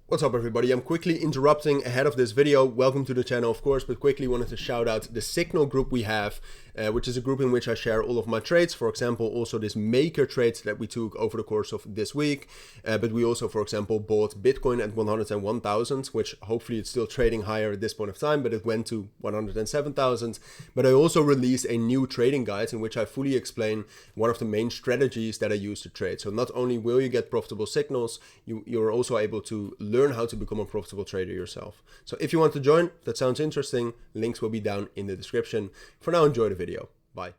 What's up everybody, I'm quickly interrupting ahead of this video. Welcome to the channel of course, but quickly wanted to shout out the Signal group we have, which is a group in which I share all of my trades. For example, also this maker trade that we took over the course of this week. But we also, for example, bought Bitcoin at 101,000, which hopefully it's still trading higher at this point of time, but it went to 107,000. But I also released a new trading guide in which I fully explain one of the main strategies that I use to trade. So not only will you get profitable signals, you're also able to learn how to become a profitable trader yourself. So if you want to join, that sounds interesting, links will be down in the description. For now, enjoy the video. Bye.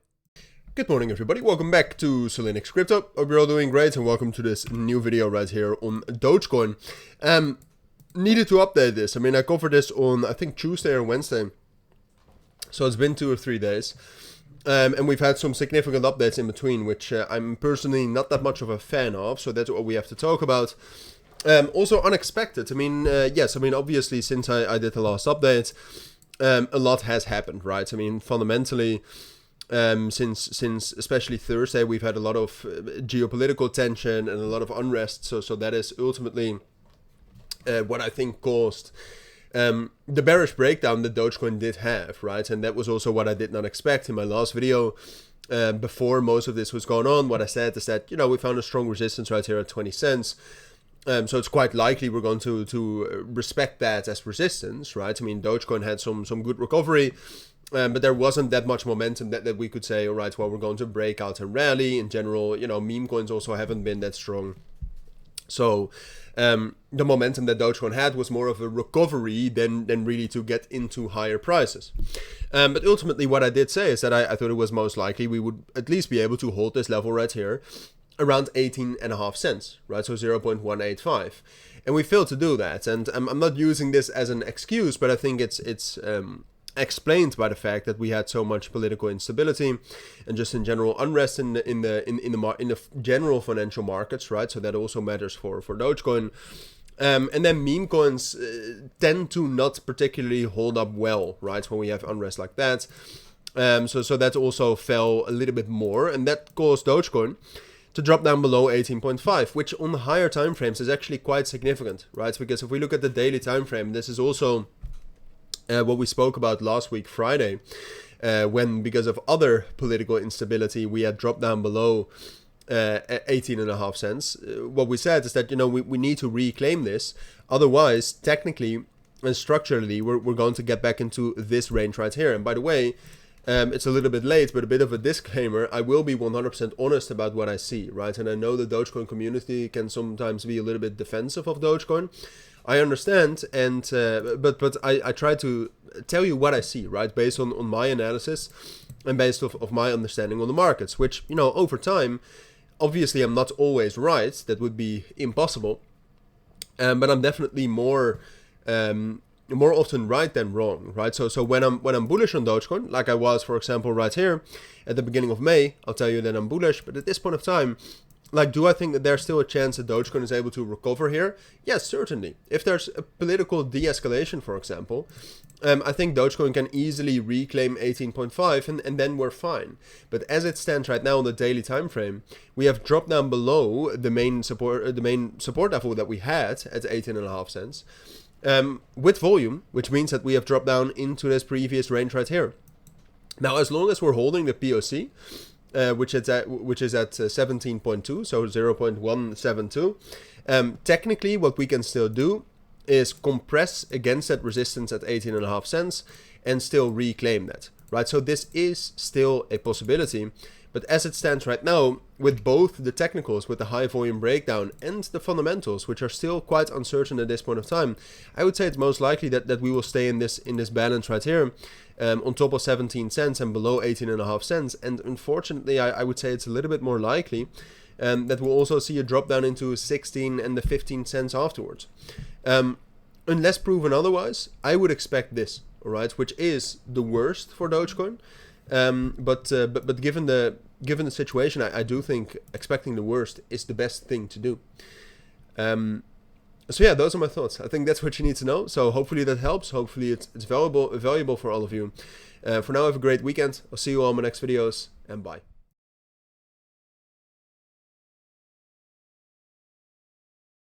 Good morning everybody, welcome back to cilinixfxcapital. Hope you're all doing great and welcome to this new video right here on Dogecoin. Needed to update this. I covered this on I think Tuesday or Wednesday. So it's been 2 or 3 days. And we've had some significant updates in between, which I'm personally not that much of a fan of. So that's what we have to talk about. Also unexpected. Yes, obviously since I did the last update, a lot has happened, right? Fundamentally, since especially Thursday, we've had a lot of geopolitical tension and a lot of unrest. So that is ultimately what I think caused the bearish breakdown that Dogecoin did have, right? And that was also what I did not expect in my last video. Before most of this was going on, what I said is that, we found a strong resistance right here at 20 cents. So it's quite likely we're going to respect that as resistance, right? Dogecoin had some good recovery, but there wasn't that much momentum that we could say, all right, well, we're going to break out and rally. In general, meme coins also haven't been that strong. So the momentum that Dogecoin had was more of a recovery than really to get into higher prices. But ultimately what I did say is that I thought it was most likely we would at least be able to hold this level right here around 18.5 cents, right? So 0.185. And we failed to do that. And I'm not using this as an excuse, but I think it's explained by the fact that we had so much political instability and just in general unrest in the general financial markets, right? So that also matters for Dogecoin. And then meme coins tend to not particularly hold up well, right? When we have unrest like that. So that also fell a little bit more, and that caused Dogecoin to drop down below 18.5, which on the higher time frames is actually quite significant, right? Because if we look at the daily time frame, this is also what we spoke about last week, Friday, when because of other political instability, we had dropped down below 18.5 cents. What we said is that, we need to reclaim this. Otherwise, technically and structurally, we're going to get back into this range right here. And by the way, it's a little bit late, but a bit of a disclaimer. I will be 100% honest about what I see, right? And I know the Dogecoin community can sometimes be a little bit defensive of Dogecoin. I understand, and but I try to tell you what I see, right? Based on my analysis and based of my understanding on the markets, which, over time, obviously I'm not always right. That would be impossible. But I'm definitely more often right than wrong, right? So when I'm bullish on Dogecoin, like I was, for example, right here at the beginning of May, I'll tell you that I'm bullish. But at this point of time, do I think that there's still a chance that Dogecoin is able to recover here? Yes, certainly. If there's a political de-escalation, for example, I think Dogecoin can easily reclaim 18.5 and then we're fine. But as it stands right now on the daily time frame, we have dropped down below the main support level that we had at 18.5 cents. With volume, which means that we have dropped down into this previous range right here. Now, as long as we're holding the POC, which is at 17.2, so 0.172, technically what we can still do is compress against that resistance at 18.5 cents and still reclaim that, right? So this is still a possibility. But as it stands right now, with both the technicals, with the high volume breakdown and the fundamentals, which are still quite uncertain at this point of time, I would say it's most likely that we will stay in this balance right here, on top of 17 cents and below 18.5 cents. And unfortunately, I would say it's a little bit more likely that we'll also see a drop down into 16 and the 15 cents afterwards. Unless proven otherwise, I would expect this, all right, which is the worst for Dogecoin. But given the situation, I do think expecting the worst is the best thing to do. So yeah, those are my thoughts. I think that's what you need to know. So hopefully that helps. Hopefully it's valuable for all of you. For now, have a great weekend. I'll see you all in my next videos, and bye.